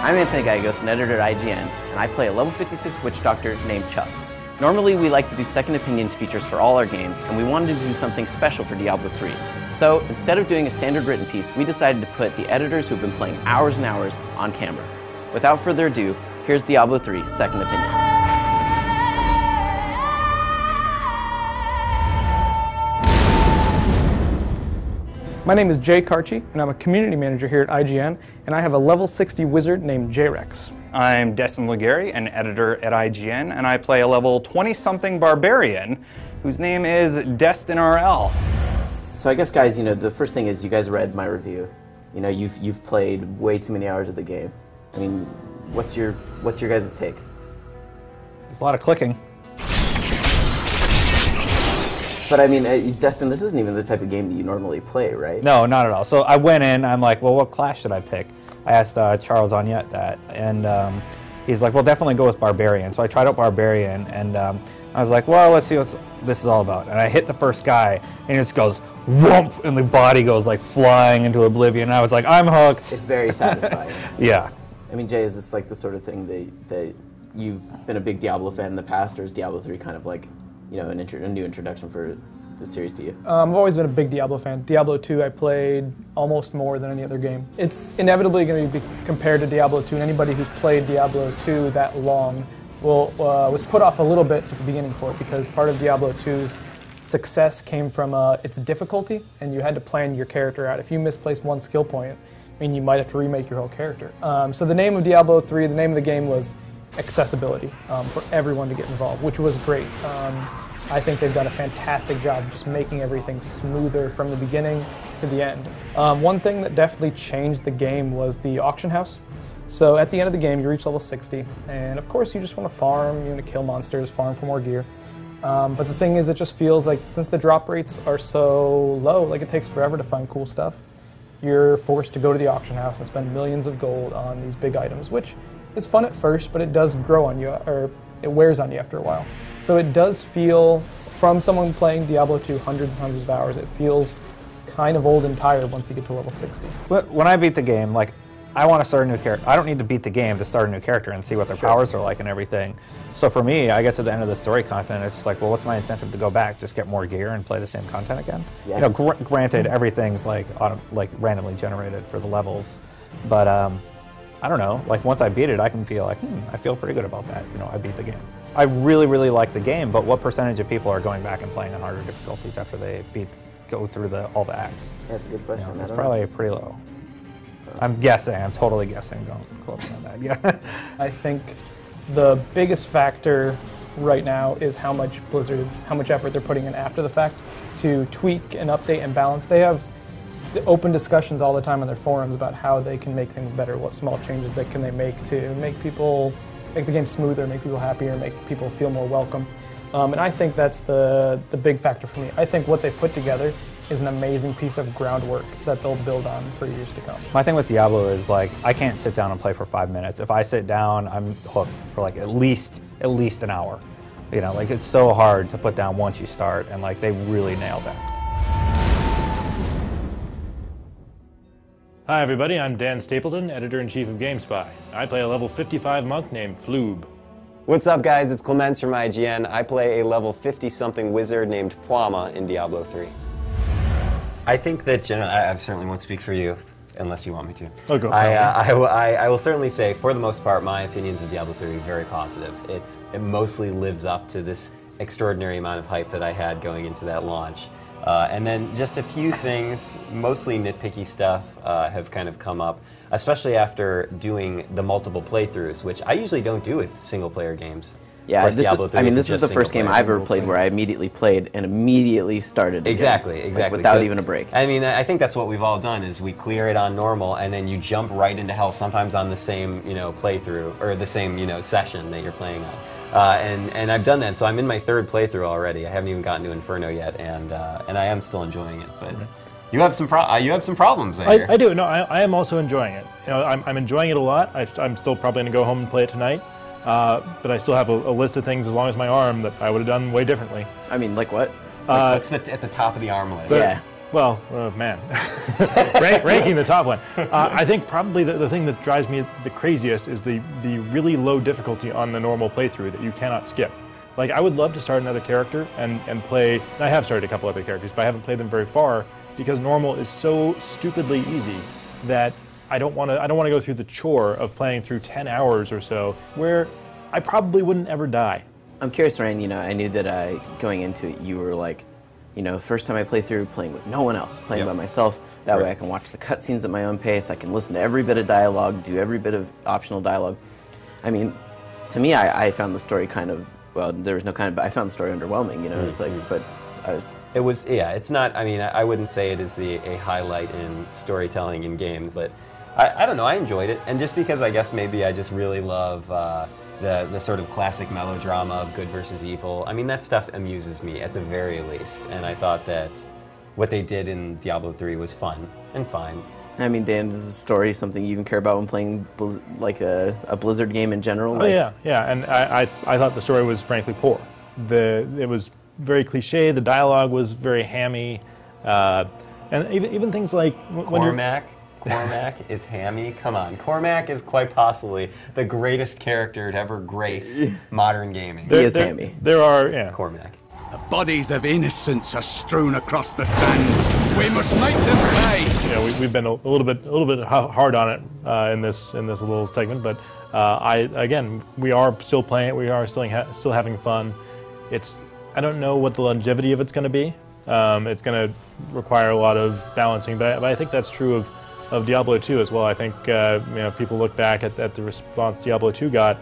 I'm Anthony Gallegos, an editor at IGN, and I play a level 56 witch doctor named Chuff. Normally we like to do second opinions features for all our games, and we wanted to do something special for Diablo 3. So instead of doing a standard written piece, we decided to put the editors who've been playing hours and hours on camera. Without further ado, here's Diablo 3 Second Opinion. My name is Jay Karchi, and I'm a community manager here at IGN, and I have a level 60 wizard named J-Rex. I'm Destin Legary, an editor at IGN, and I play a level 20-something barbarian whose name is DestinRL. So I guess, guys, the first thing is you guys read my review. You've played way too many hours of the game. I mean, what's your guys' take? There's a lot of clicking. But I mean, Destin, this isn't even the type of game that you normally play, right? No, not at all. So I went in, I'm like, well, what class should I pick? I asked Charles Onyett that, and he's like, well, definitely go with Barbarian. So I tried out Barbarian, and I was like, well, let's see what this is all about. And I hit the first guy, and it just goes, whoomp, and the body goes like flying into oblivion. And I was like, I'm hooked. It's very satisfying. Yeah. I mean, Jay, is this like the sort of thing that you've been a big Diablo fan in the past, or is Diablo 3 kind of like, a new introduction for the series to you? I've always been a big Diablo fan. Diablo 2 I played almost more than any other game. It's inevitably going to be compared to Diablo 2, and anybody who's played Diablo 2 that long was put off a little bit at the beginning for it, because part of Diablo 2's success came from its difficulty, and you had to plan your character out. If you misplaced one skill point, you might have to remake your whole character. So the name of Diablo 3, the name of the game was accessibility for everyone to get involved, which was great. I think they've done a fantastic job just making everything smoother from the beginning to the end. One thing that definitely changed the game was the auction house. So at the end of the game, you reach level 60, and of course you just want to farm, you want to kill monsters, farm for more gear. But the thing is, it just feels like, since the drop rates are so low, like it takes forever to find cool stuff, you're forced to go to the auction house and spend millions of gold on these big items, which is fun at first, but it does grow on you, or it wears on you after a while. So it does feel, from someone playing Diablo 2 hundreds and hundreds of hours, it feels kind of old and tired once you get to level 60. But when I beat the game, like, I want to start a new character. I don't need to beat the game to start a new character and see what their powers are like and everything. So for me, I get to the end of the story content, it's just like, well, what's my incentive to go back? Just get more gear and play the same content again? Yes. Granted, everything's like randomly generated for the levels, but I don't know, like once I beat it, I can feel like, I feel pretty good about that. I beat the game. I really, really like the game, but what percentage of people are going back and playing on harder difficulties after they go through all the acts? That's a good question. It's probably pretty low. So. I'm guessing, I'm totally guessing, don't quote me on that, yeah. I think the biggest factor right now is how much effort they're putting in after the fact to tweak and update and balance. They have open discussions all the time on their forums about how they can make things better, what small changes they make to make the game smoother, make people happier, make people feel more welcome. And I think that's the big factor for me. I think what they put together is an amazing piece of groundwork that they'll build on for years to come. My thing with Diablo is, like, I can't sit down and play for 5 minutes. If I sit down, I'm hooked for like at least an hour. Like, it's so hard to put down once you start, and like they really nailed that. Hi everybody, I'm Dan Stapleton, Editor-in-Chief of GameSpy. I play a level 55 monk named Floob. What's up guys, it's Clements from IGN. I play a level 50-something wizard named Pwama in Diablo 3. I think that generally, I certainly won't speak for you, unless you want me to. Oh, go. I will certainly say, for the most part, my opinions of Diablo 3 are very positive. It mostly lives up to this extraordinary amount of hype that I had going into that launch. And then just a few things, mostly nitpicky stuff, have kind of come up, especially after doing the multiple playthroughs, which I usually don't do with single-player games. Yeah, this is the first game I've ever played where I immediately played and immediately started again. Exactly. Like, without even a break. I mean, I think that's what we've all done, is we clear it on normal, and then you jump right into hell, sometimes on the same, playthrough, or the same, session that you're playing on. And I've done that, so I'm in my third playthrough already. I haven't even gotten to Inferno yet, and I am still enjoying it. But you have some problems there. I do. No, I am also enjoying it. I'm enjoying it a lot. I'm still probably going to go home and play it tonight. But I still have a list of things as long as my arm that I would have done way differently. I mean, like what? What's at the top of the arm list? Yeah. Well, man, ranking the top one. I think probably the thing that drives me the craziest is the really low difficulty on the normal playthrough that you cannot skip. Like, I would love to start another character and play, and I have started a couple other characters, but I haven't played them very far because normal is so stupidly easy that I don't want to go through the chore of playing through 10 hours or so where I probably wouldn't ever die. I'm curious, Ryan, you know, I knew that going into it, you were like, you know, first time I play through, playing with no one else, playing by myself. That way I can watch the cutscenes at my own pace, I can listen to every bit of dialogue, do every bit of optional dialogue. I mean, to me, I found the story kind of, well, there was no kind of, but I found the story underwhelming, you know, it's like, but I was... It was, yeah, it's not, I mean, I wouldn't say it is a highlight in storytelling in games, but I don't know, I enjoyed it, and just because I guess maybe I just really love the sort of classic melodrama of good versus evil, I mean, that stuff amuses me at the very least, and I thought that what they did in Diablo 3 was fun and fine. I mean, Dan, is the story something you even care about when playing like a Blizzard game in general? Oh, yeah, and I thought the story was frankly poor. It was very cliche, the dialogue was very hammy, and even things like... Cormac is hammy? Come on, Cormac is quite possibly the greatest character to ever grace modern gaming. He is hammy. There are, yeah. Cormac. The bodies of innocents are strewn across the sands. We must make them pay. You know, we've been a little bit hard on it in this little segment, but again, we are still playing it. We are still having fun. I don't know what the longevity of it's going to be. It's going to require a lot of balancing, but I think that's true of Diablo 2 as well. I think you know, people look back at the response Diablo 2 got.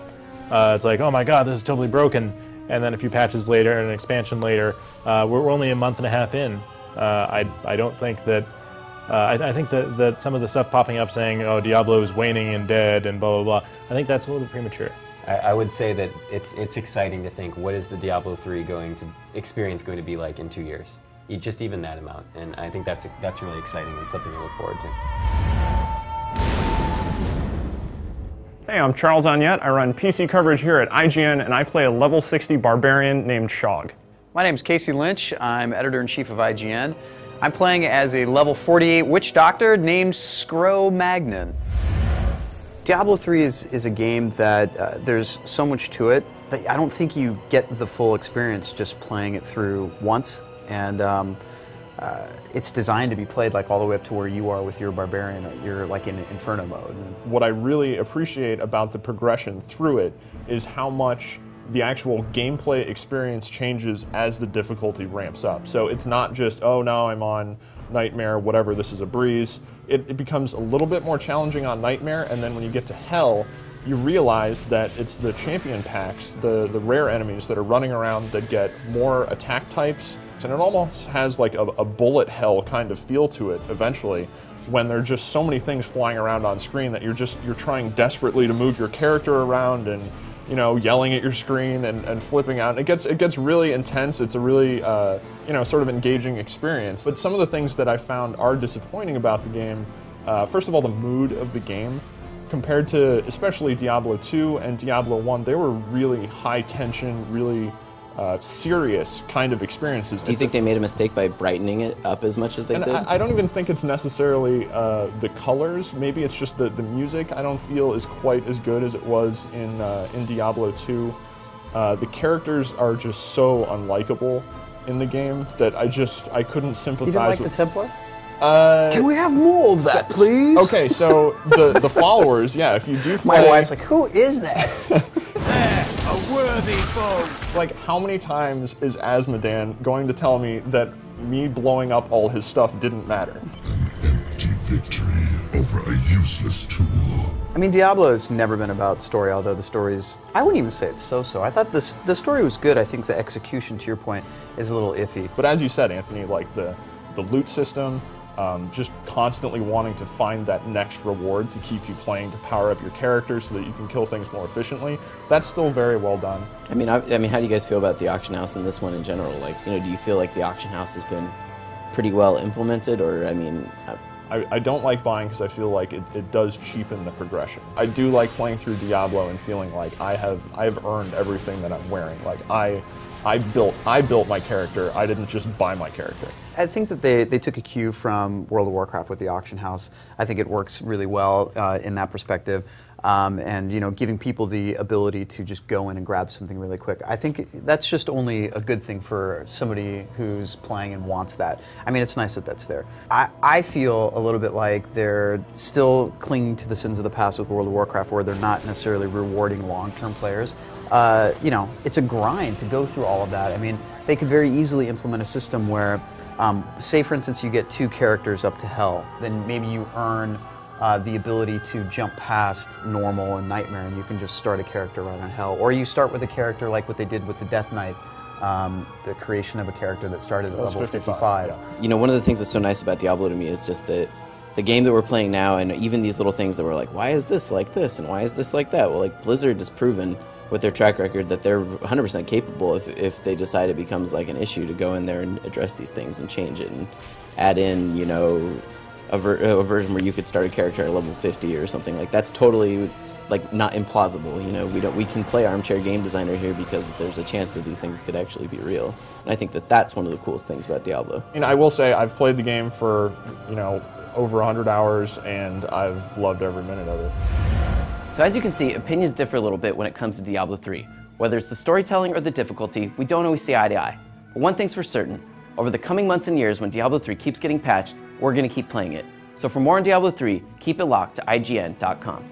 It's like, oh my God, this is totally broken. And then a few patches later and an expansion later, we're only a month and a half in. I don't think that. I think that some of the stuff popping up saying, oh, Diablo is waning and dead and blah blah blah. I think that's a little premature. I would say that it's exciting to think, what is the Diablo 3 experience going to be like in 2 years? Just even that amount, and I think that's really exciting and something to look forward to. Hey, I'm Charles Onyett. I run PC coverage here at IGN, and I play a level 60 barbarian named Shog. My name's Casey Lynch. I'm editor-in-chief of IGN. I'm playing as a level 48 witch doctor named Scro-Magnon. Diablo 3 is a game that there's so much to it that I don't think you get the full experience just playing it through once. And it's designed to be played like all the way up to where you are with your barbarian. You're like in Inferno mode. What I really appreciate about the progression through it is how much the actual gameplay experience changes as the difficulty ramps up. So it's not just, oh, now I'm on Nightmare, whatever, this is a breeze. It becomes a little bit more challenging on Nightmare, and then when you get to Hell, you realize that it's the champion packs, the rare enemies that are running around that get more attack types, and it almost has like a bullet hell kind of feel to it eventually, when there are just so many things flying around on screen that you're trying desperately to move your character around and, you know, yelling at your screen and flipping out. It gets really intense. It's a really you know, sort of engaging experience. But some of the things that I found are disappointing about the game, first of all, the mood of the game. Compared to especially Diablo 2 and Diablo 1, they were really high tension, really serious kind of experiences. Do you think they made a mistake by brightening it up as much as they did? I don't even think it's necessarily the colors. Maybe it's just the music I don't feel is quite as good as it was in Diablo 2. The characters are just so unlikable in the game that I couldn't sympathize. You didn't like with. the Templar? Can we have more of that, please? Okay, so the followers, yeah, if you do play... My wife's like, who is that? A worthy foe. Like, how many times is Asmodan going to tell me that me blowing up all his stuff didn't matter? An empty victory over a useless tool. I mean, Diablo has never been about story, although the story's... I wouldn't even say it's so-so. I thought the story was good. I think the execution, to your point, is a little iffy. But as you said, Anthony, like the loot system, just constantly wanting to find that next reward to keep you playing, to power up your character so that you can kill things more efficiently. That's still very well done. I mean, how do you guys feel about the auction house and this one in general? Like, you know, do you feel like the auction house has been pretty well implemented, or I mean, I don't like buying because I feel like it does cheapen the progression. I do like playing through Diablo and feeling like I have earned everything that I'm wearing. Like I built my character. I didn't just buy my character. I think that they took a cue from World of Warcraft with the auction house. I think it works really well in that perspective. And giving people the ability to just go in and grab something really quick. I think that's just only a good thing for somebody who's playing and wants that. I mean, it's nice that that's there. I feel a little bit like they're still clinging to the sins of the past with World of Warcraft, where they're not necessarily rewarding long-term players. It's a grind to go through all of that. I mean, they could very easily implement a system where, say for instance, you get 2 characters up to hell, then maybe you earn the ability to jump past normal and nightmare, and you can just start a character right on hell. Or you start with a character like what they did with the Death Knight, the creation of a character that started at level 55. Yeah. One of the things that's so nice about Diablo to me is just that the game that we're playing now, and even these little things that we're like, why is this like this, and why is this like that? Well, like Blizzard has proven with their track record that they're 100% capable if they decide it becomes like an issue to go in there and address these things and change it and add in, a version where you could start a character at level 50 or something. Like that's totally like not implausible. We can play armchair game designer here because there's a chance that these things could actually be real. And I think that that's one of the coolest things about Diablo. And I will say I've played the game for over 100 hours and I've loved every minute of it. So as you can see, opinions differ a little bit when it comes to Diablo 3. Whether it's the storytelling or the difficulty, we don't always see eye to eye. But one thing's for certain, over the coming months and years when Diablo 3 keeps getting patched, we're going to keep playing it. So for more on Diablo 3, keep it locked to IGN.com.